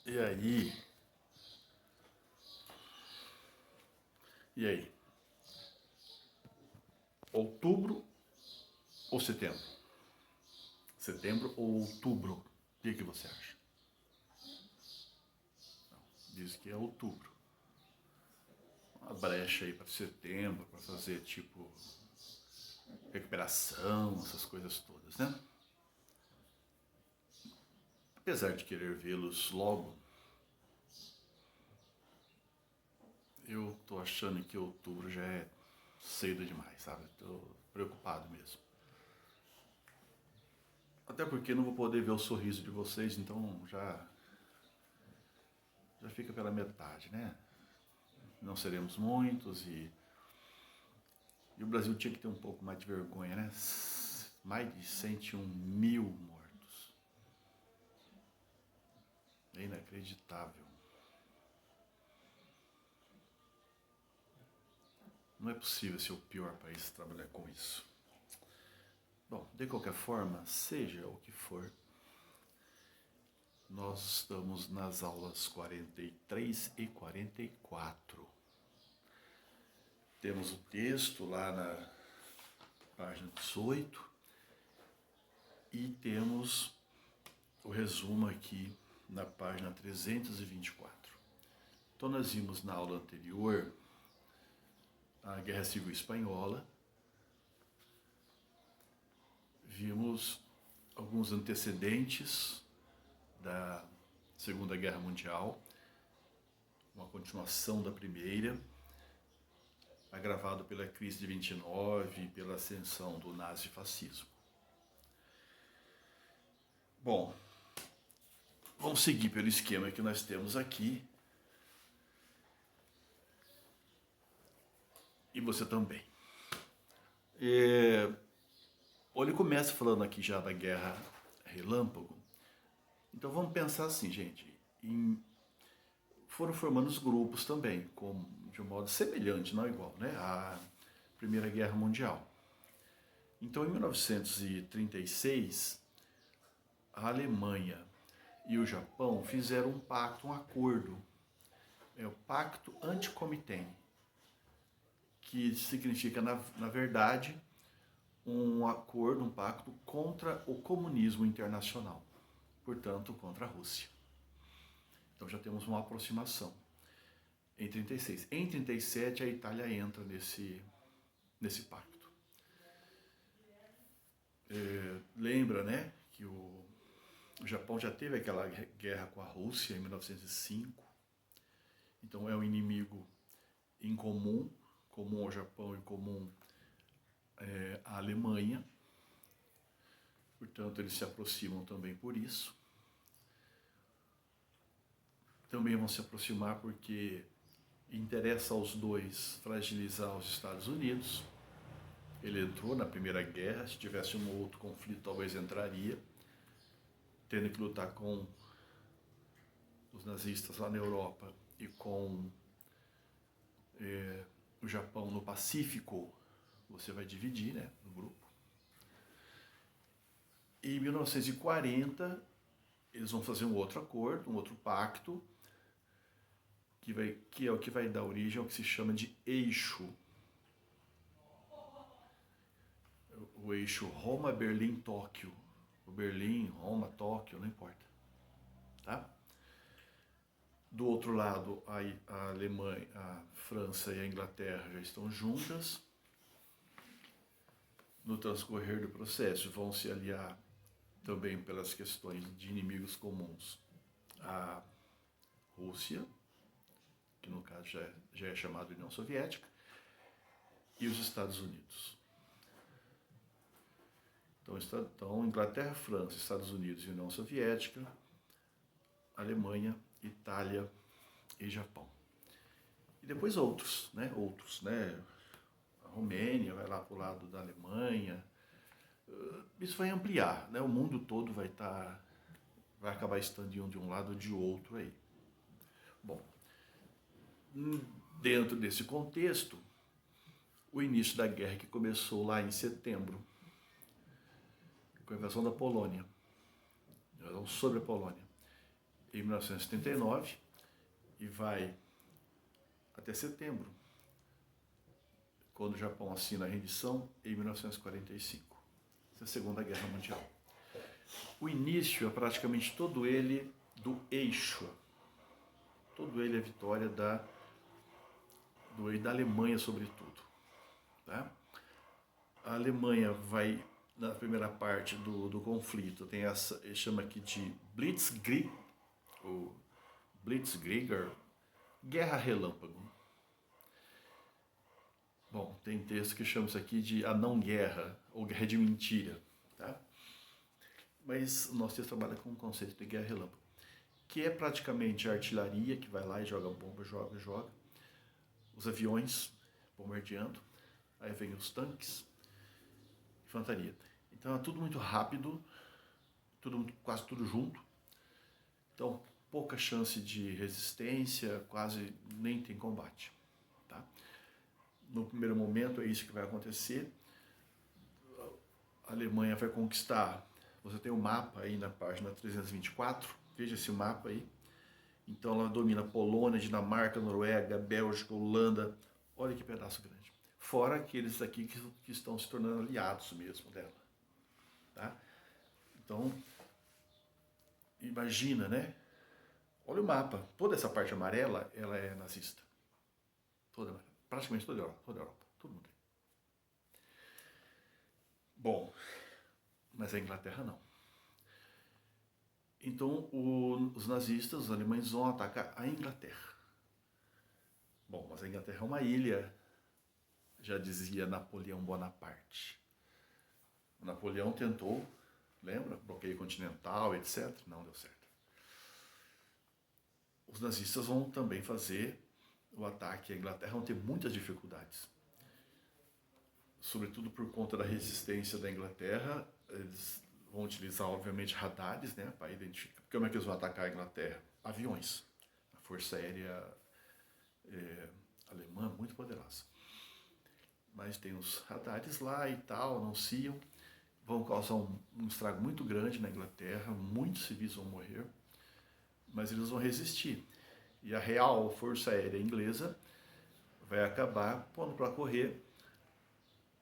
E aí? E aí? Outubro ou setembro? Setembro ou outubro? O que você acha? Diz que é outubro. Uma brecha aí para setembro, para fazer tipo recuperação, essas coisas todas, né? Apesar de querer vê-los logo, eu tô achando que outubro já é cedo demais, sabe? Tô preocupado mesmo. Até porque não vou poder ver o sorriso de vocês, então já fica pela metade, né? Não seremos muitos e o Brasil tinha que ter um pouco mais de vergonha, né? Mais de 101 mil mortos. É inacreditável. Não é possível ser o pior país trabalhar com isso. Bom, de qualquer forma, seja o que for, nós estamos nas aulas 43 e 44. Temos o texto lá na página 18 e temos o resumo aqui na página 324. Então nós vimos na aula anterior a Guerra Civil Espanhola, vimos alguns antecedentes da Segunda Guerra Mundial, uma continuação da Primeira, agravado pela crise de 29 e pela ascensão do nazifascismo. Bom, vamos seguir pelo esquema que nós temos aqui. E você também. Ele começa falando aqui já da Guerra Relâmpago. Então vamos pensar assim, gente. Foram formando os grupos também, de um modo semelhante, não igual, né? À Primeira Guerra Mundial. Então, em 1936, a Alemanha e o Japão fizeram um pacto, um acordo. É o Pacto Anticomitê, que significa, na verdade, um acordo, um pacto contra o comunismo internacional, portanto, contra a Rússia. Então já temos uma aproximação em 36. Em 37, a Itália entra nesse pacto. Lembra, né, que o Japão já teve aquela guerra com a Rússia em 1905. Então é um inimigo em comum ao Japão e comum à Alemanha. Portanto, eles se aproximam também por isso. Também vão se aproximar porque interessa aos dois fragilizar os Estados Unidos. Ele entrou na Primeira Guerra, se tivesse um outro conflito talvez entraria, tendo que lutar com os nazistas lá na Europa e com o Japão no Pacífico. Você vai dividir, né, no grupo. E em 1940, eles vão fazer um outro acordo, um outro pacto, que é o que vai dar origem ao que se chama de eixo. O eixo Roma, Berlim, Tóquio. O Berlim, Roma, Tóquio, não importa. Tá? Do outro lado, a Alemanha, a França e a Inglaterra já estão juntas. No transcorrer do processo, vão se aliar também pelas questões de inimigos comuns a Rússia, que no caso já é chamada União Soviética, e os Estados Unidos. Então, Inglaterra, França, Estados Unidos e União Soviética, Alemanha, Itália e Japão. E depois outros, né? A Romênia vai lá para o lado da Alemanha. Isso vai ampliar, né? O mundo todo vai acabar estando de um lado ou de outro aí. Bom, dentro desse contexto, o início da guerra que começou lá em setembro, com a invasão da Polônia, sobre a Polônia. em 1939 e vai até setembro, quando o Japão assina a rendição em 1945. Essa é a Segunda Guerra Mundial. O início é praticamente todo ele do eixo, todo ele é a vitória da Alemanha, sobretudo. Tá? A Alemanha vai, na primeira parte do conflito, tem essa, ele chama aqui de Blitzkrieg, ou Blitzkrieger, Guerra Relâmpago. Bom, tem texto que chama isso aqui de a não guerra, ou guerra de mentira. Tá? Mas o nosso texto trabalha com o conceito de guerra relâmpago, que é praticamente a artilharia que vai lá e joga bomba, joga, os aviões bombardeando, aí vem os tanques, infantaria. Então é tudo muito rápido, quase tudo junto. Então pouca chance de resistência, quase nem tem combate. Tá? No primeiro momento é isso que vai acontecer. A Alemanha vai conquistar, você tem um mapa aí na página 324, veja esse mapa aí. Então ela domina Polônia, Dinamarca, Noruega, Bélgica, Holanda, olha que pedaço grande. Fora aqueles aqui que estão se tornando aliados mesmo dela. Tá? Então, imagina, né? Olha o mapa, toda essa parte amarela, ela é nazista. Praticamente toda a Europa, todo mundo. Bom, mas a Inglaterra não. Então, os nazistas, os alemães, vão atacar a Inglaterra. Bom, mas a Inglaterra é uma ilha, já dizia Napoleão Bonaparte. O Napoleão tentou, lembra? Bloqueio continental, etc. Não deu certo. Os nazistas vão também fazer o ataque à Inglaterra, vão ter muitas dificuldades. Sobretudo por conta da resistência da Inglaterra, eles vão utilizar, obviamente, radares, né, para identificar. Como é que eles vão atacar a Inglaterra? Aviões. A Força Aérea alemã muito poderosa. Mas tem os radares lá e tal, anunciam, vão causar um estrago muito grande na Inglaterra, muitos civis vão morrer, mas eles vão resistir. E a Real Força Aérea Inglesa vai acabar pondo para correr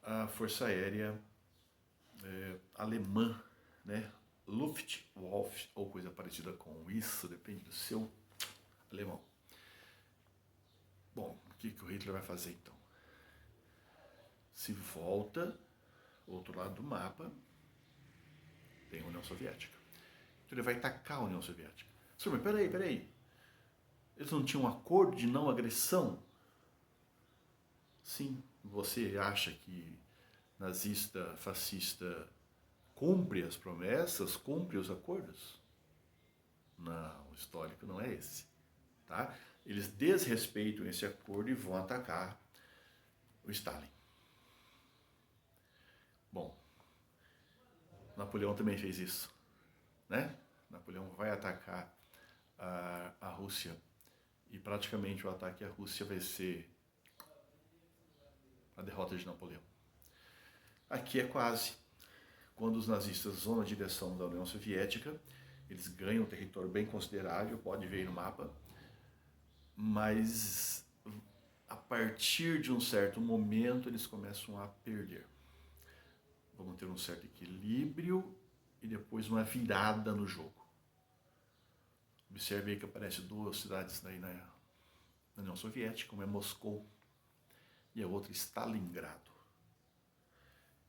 a Força Aérea alemã, né? Luftwaffe, ou coisa parecida com isso, depende do seu alemão. Bom, o que o Hitler vai fazer então? Se volta, outro lado do mapa, tem a União Soviética. Então ele vai atacar a União Soviética. Senhor, mas peraí. Eles não tinham um acordo de não agressão? Sim, você acha que nazista, fascista cumpre as promessas, cumpre os acordos? Não, o histórico não é esse. Tá? Eles desrespeitam esse acordo e vão atacar o Stalin. Bom, Napoleão também fez isso, né? Napoleão vai atacar a Rússia e praticamente o ataque à Rússia vai ser a derrota de Napoleão. Aqui é quase. Quando os nazistas vão na direção da União Soviética, eles ganham um território bem considerável, pode ver aí no mapa, mas a partir de um certo momento eles começam a perder. Vamos ter um certo equilíbrio e depois uma virada no jogo. Observe aí que aparecem duas cidades aí na União Soviética, uma é Moscou e a outra Stalingrado.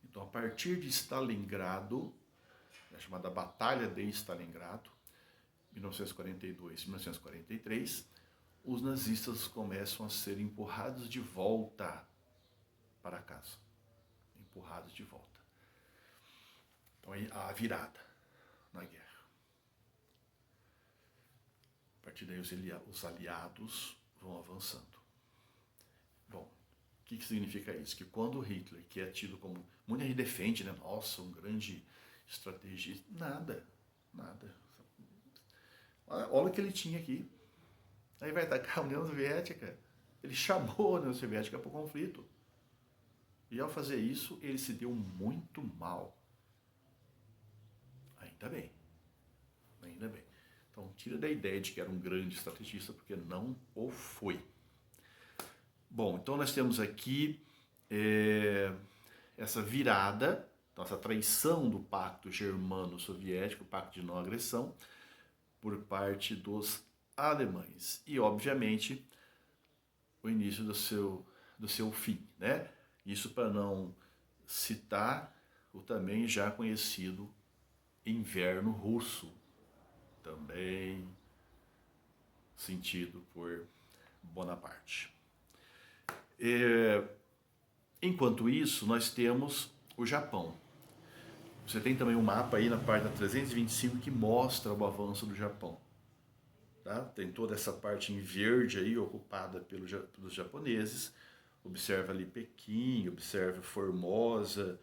Então, a partir de Stalingrado, é chamada Batalha de Stalingrado, 1942 e 1943, os nazistas começam a ser empurrados de volta para casa. Empurrados de volta. Então, aí a virada na guerra. A partir daí, os aliados vão avançando. Bom, o que significa isso? Que quando Hitler, que é tido como... Muita gente defende, né? Nossa, um grande estrategista. Nada. Olha o que ele tinha aqui. Aí vai atacar a União Soviética. Ele chamou a União Soviética para o conflito. E ao fazer isso, ele se deu muito mal. Ainda bem. Então, tira da ideia de que era um grande estrategista, porque não o foi. Bom, então nós temos aqui essa virada, então essa traição do pacto germano-soviético, o pacto de não agressão, por parte dos alemães. E, obviamente, o início do seu fim, né? Isso para não citar o também já conhecido inverno russo, também sentido por Bonaparte. Enquanto isso, nós temos o Japão. Você tem também um mapa aí na página 325 que mostra o avanço do Japão. Tá? Tem toda essa parte em verde aí ocupada pelos japoneses. Observa ali Pequim, observa Formosa,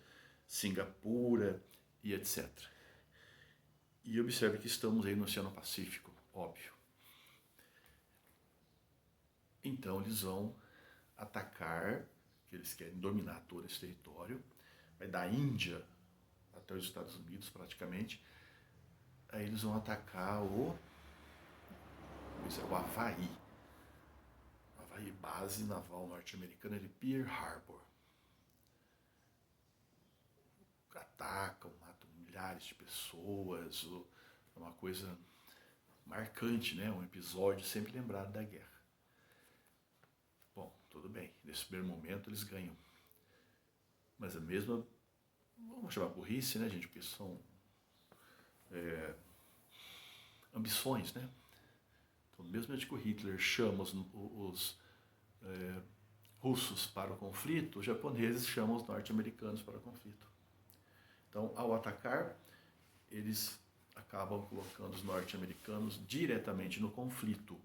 Singapura e etc. E observe que estamos aí no Oceano Pacífico, óbvio. Então eles vão atacar, que eles querem dominar todo esse território, vai da Índia até os Estados Unidos praticamente. Aí eles vão atacar o Havaí. Havaí, base naval norte-americana de Pearl Harbor. Atacam, matam milhares de pessoas, é uma coisa marcante, né? Um episódio sempre lembrado da guerra. Bom, tudo bem, nesse primeiro momento eles ganham. Mas a mesma, vamos chamar burrice, né, gente? Porque são ambições, né? Então, mesmo que o Hitler chama os russos para o conflito, os japoneses chamam os norte-americanos para o conflito. Então, ao atacar, eles acabam colocando os norte-americanos diretamente no conflito.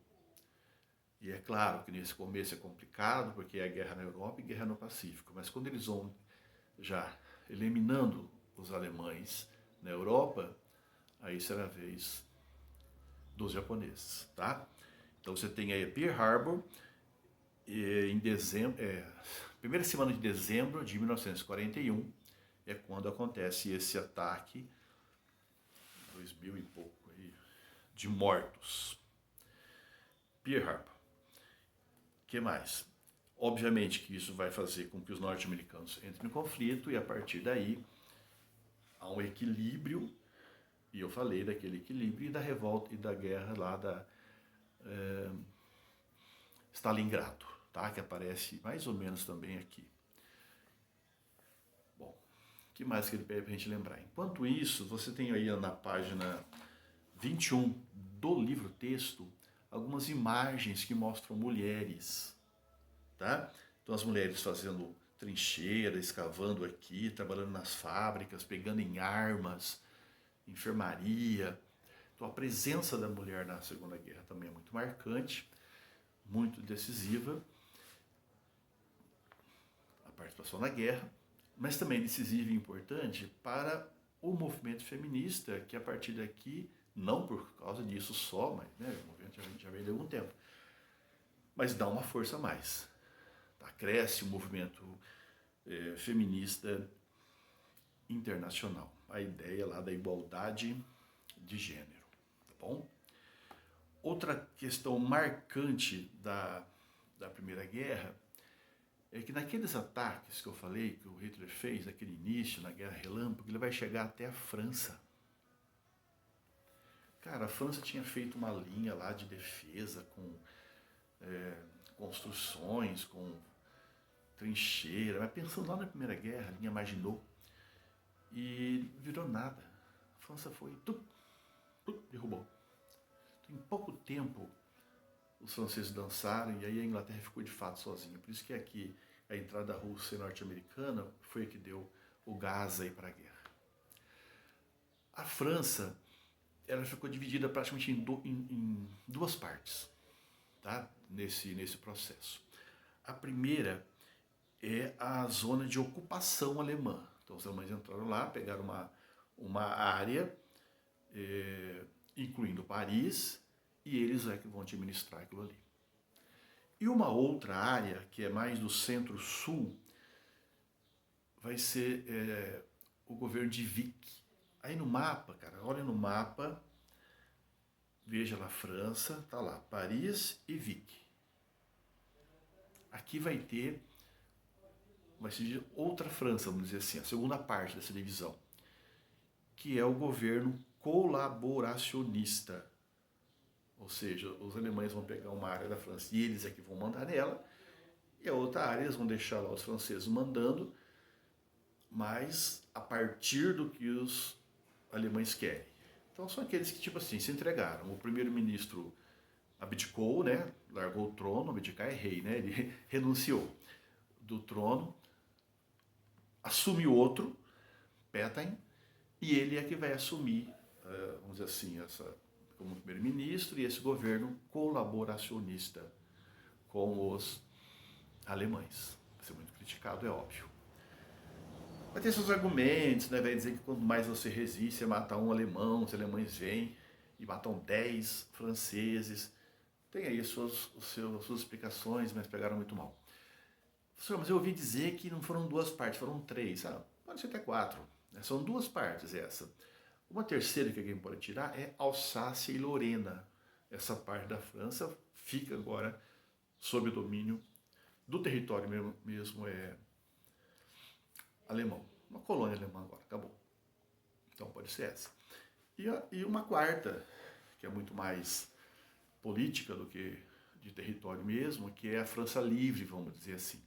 E é claro que nesse começo é complicado, porque é guerra na Europa e guerra no Pacífico. Mas quando eles vão já eliminando os alemães na Europa, aí será a vez dos japoneses, tá? Então você tem aí Pearl Harbor, em dezembro, primeira semana de dezembro de 1941, é quando acontece esse ataque, 2000 e pouco, aí, de mortos. Pearl Harbor. O que mais? Obviamente que isso vai fazer com que os norte-americanos entrem em conflito e a partir daí há um equilíbrio, e eu falei daquele equilíbrio e da revolta e da guerra lá da Stalingrado, tá? Que aparece mais ou menos também aqui. Bom, o que mais que ele pede para a gente lembrar? Enquanto isso, você tem aí na página 21 do livro-texto algumas imagens que mostram mulheres, tá? Então as mulheres fazendo trincheira, escavando aqui, trabalhando nas fábricas, pegando em armas, enfermaria. Então a presença da mulher na Segunda Guerra também é muito marcante, muito decisiva, a participação na guerra, mas também decisiva e importante para o movimento feminista, que a partir daqui, não por causa disso só, mas né, o movimento já vem de algum tempo, mas dá uma força a mais. Tá? Cresce o movimento feminista internacional, a ideia lá da igualdade de gênero, tá bom? Outra questão marcante da Primeira Guerra é que naqueles ataques que eu falei, que o Hitler fez, naquele início, na Guerra Relâmpago, ele vai chegar até a França. Cara, a França tinha feito uma linha lá de defesa com construções, com trincheira, mas pensando lá na Primeira Guerra, a linha Maginot, e virou nada. A França foi, derrubou. Em pouco tempo, os franceses dançaram e aí a Inglaterra ficou de fato sozinha. Por isso que aqui a entrada russa e norte-americana foi a que deu o gás aí para a guerra. A França, ela ficou dividida praticamente em duas partes, tá? Nesse processo. A primeira é a zona de ocupação alemã. Então os alemães entraram lá, pegaram uma área, incluindo Paris, e eles é que vão administrar aquilo ali. E uma outra área, que é mais do centro-sul, vai ser o governo de Vichy. Aí no mapa, cara, olha no mapa, veja lá, França, tá lá, Paris e Vic. Aqui vai ser outra França, vamos dizer assim, a segunda parte dessa divisão, que é o governo colaboracionista. Ou seja, os alemães vão pegar uma área da França e eles é que vão mandar nela, e a outra área eles vão deixar lá os franceses mandando, mas a partir do que os alemães querem. Então são aqueles que, tipo assim, se entregaram. O primeiro-ministro abdicou, né? Largou o trono, abdicar é rei, né? Ele renunciou do trono, assume outro, Pétain, e ele é que vai assumir, vamos dizer assim, como primeiro-ministro e esse governo colaboracionista com os alemães. Vai ser muito criticado, é óbvio. Vai ter seus argumentos, né? Vai dizer que quanto mais você resiste, você mata um alemão, os alemães vêm e matam 10 franceses. Tem aí suas explicações, mas pegaram muito mal. Professor, mas eu ouvi dizer que não foram 2 partes, foram 3. Pode ser até 4. Né? São 2 partes essa. Uma terceira que alguém pode tirar é Alsácia e Lorena. Essa parte da França fica agora sob o domínio do território mesmo alemão. Uma colônia alemã agora, acabou. Então pode ser essa. E uma quarta, que é muito mais política do que de território mesmo, que é a França livre, vamos dizer assim.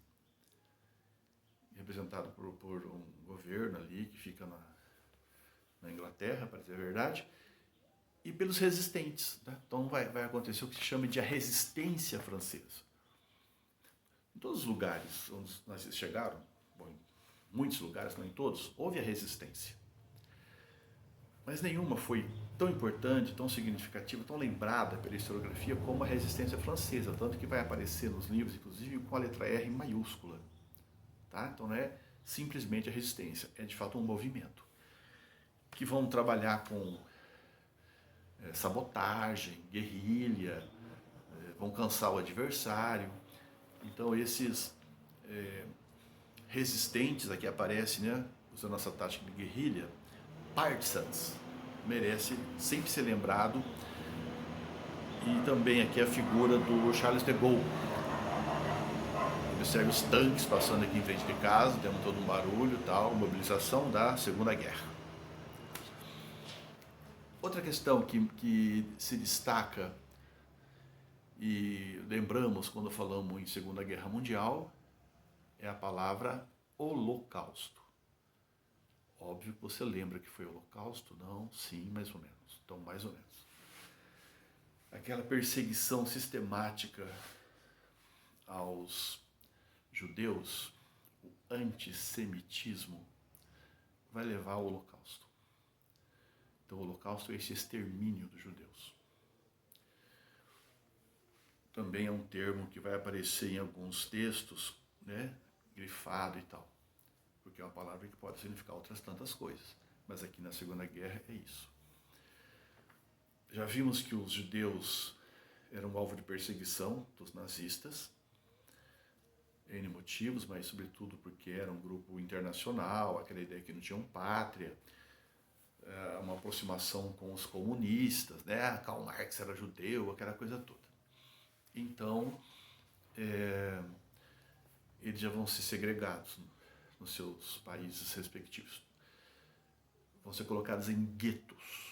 Representado por um governo ali que fica na Inglaterra, para dizer a verdade, e pelos resistentes. Né? Então vai acontecer o que se chama de a resistência francesa. Em todos os lugares onde nós chegaram, bom, em muitos lugares, não em todos, houve a resistência. Mas nenhuma foi tão importante, tão significativa, tão lembrada pela historiografia como a resistência francesa, tanto que vai aparecer nos livros, inclusive, com a letra R maiúscula. Tá? Então não é simplesmente a resistência, é de fato um movimento. Que vão trabalhar com sabotagem, guerrilha, vão cansar o adversário. Então esses resistentes aqui aparecem, né, usando essa tática de guerrilha, partisans, merece sempre ser lembrado. E também aqui a figura do Charles de Gaulle. Observe os tanques passando aqui em frente de casa, temos todo um barulho e tal, mobilização da Segunda Guerra. Outra questão que se destaca e lembramos quando falamos em Segunda Guerra Mundial é a palavra Holocausto. Óbvio que você lembra que foi Holocausto? Não? Sim, mais ou menos. Então, mais ou menos. Aquela perseguição sistemática aos judeus, o antissemitismo, vai levar ao Holocausto. Então, o Holocausto é esse extermínio dos judeus. Também é um termo que vai aparecer em alguns textos, né, grifado e tal, porque é uma palavra que pode significar outras tantas coisas, mas aqui na Segunda Guerra é isso. Já vimos que os judeus eram alvo de perseguição dos nazistas, N motivos, mas sobretudo porque era um grupo internacional, aquela ideia que não tinham pátria, uma aproximação com os comunistas, né? Karl Marx era judeu, aquela coisa toda. Então, eles já vão ser segregados nos seus países respectivos. Vão ser colocados em guetos,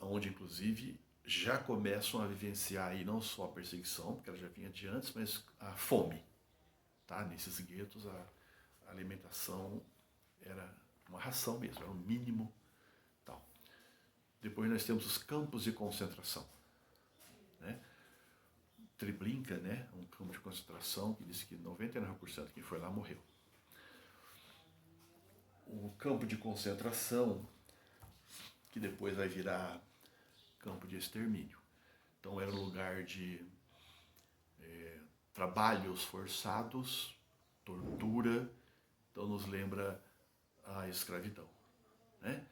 onde inclusive já começam a vivenciar aí não só a perseguição, porque ela já vinha de antes, mas a fome. Tá? Nesses guetos a alimentação era uma ração mesmo, era o mínimo. Tal. Depois nós temos os campos de concentração. Né? Treblinka, né? Um campo de concentração que diz que 99% de quem foi lá morreu. O campo de concentração, que depois vai virar campo de extermínio. Então era um lugar de trabalhos forçados, tortura, então nos lembra a escravidão. Né?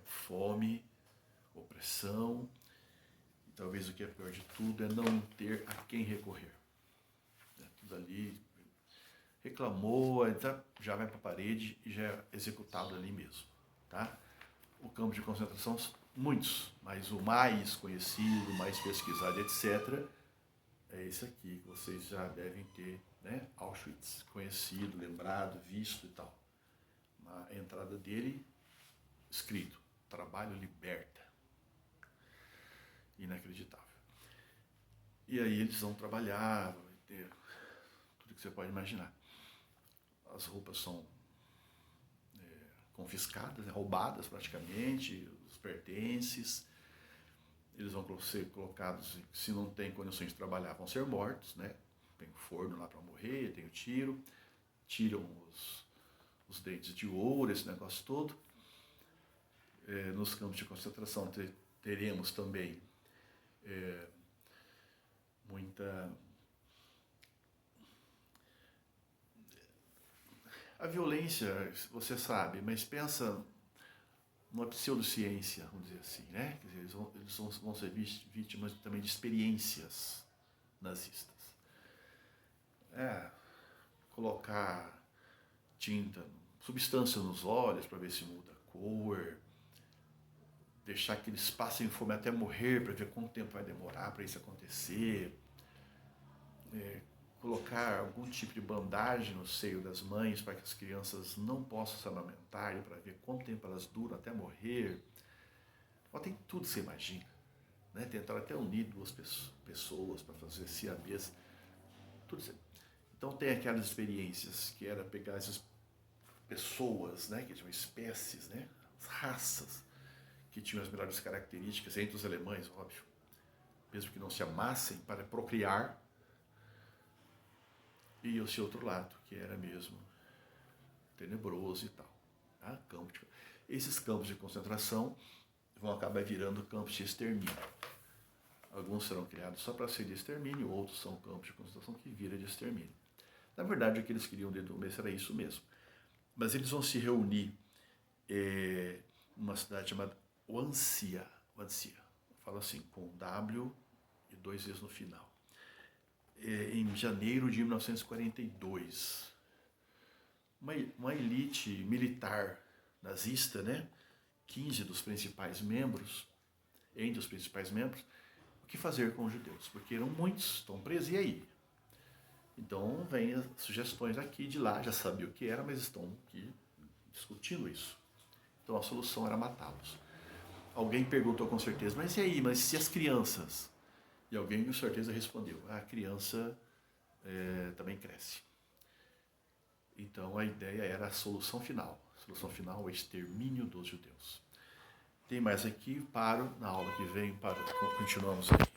Fome, opressão, e talvez o que é pior de tudo é não ter a quem recorrer. Tudo ali reclamou, já vai para a parede e já é executado ali mesmo. Tá? o campo de concentração, muitos, mas o mais conhecido, mais pesquisado, etc., é esse aqui, que vocês já devem ter, né? Auschwitz, conhecido, lembrado, visto e tal. Na entrada dele, escrito, trabalho liberta. Inacreditável. E aí eles vão trabalhar, vai ter tudo que você pode imaginar. As roupas são confiscadas, roubadas praticamente, os pertences. Eles vão ser colocados, se não tem condições de trabalhar, vão ser mortos, né? Tem o forno lá para morrer, tem o tiro, tiram os dentes de ouro, esse negócio todo. Nos campos de concentração teremos também muita... A violência, você sabe, mas pensa numa pseudociência, vamos dizer assim, né? Quer dizer, eles vão ser vítimas também de experiências nazistas. Colocar tinta, substância nos olhos para ver se muda a cor, deixar que eles passem fome até morrer para ver quanto tempo vai demorar para isso acontecer, colocar algum tipo de bandagem no seio das mães para que as crianças não possam se amamentar para ver quanto tempo elas duram até morrer. Tem tudo que você imagina, né? Tentaram até unir duas pessoas para fazer siamês, tudo isso. Então tem aquelas experiências que era pegar essas pessoas, né, que tinham espécies, né, as raças que tinham as melhores características, entre os alemães, óbvio, mesmo que não se amassem, para procriar, e esse outro lado, que era mesmo tenebroso e tal. Tá? Esses campos de concentração vão acabar virando campos de extermínio. Alguns serão criados só para ser de extermínio, outros são campos de concentração que viram de extermínio. Na verdade, o que eles queriam desde o começo era isso mesmo. Mas eles vão se reunir numa cidade chamada Wannsee. Fala assim, com W e 2 E's no final. Em janeiro de 1942. Uma elite militar nazista, né? 15 dos principais membros, entre os principais membros, o que fazer com os judeus? Porque eram muitos, estão presos, e aí? Então, vem as sugestões aqui e de lá, já sabia o que era, mas estão aqui discutindo isso. Então, a solução era matá-los. Alguém perguntou com certeza, mas e aí, mas se as crianças? E alguém com certeza respondeu, a criança também cresce. Então, a ideia era a solução final. A solução final é o extermínio dos judeus. Tem mais aqui, paro na aula que vem, continuamos aqui.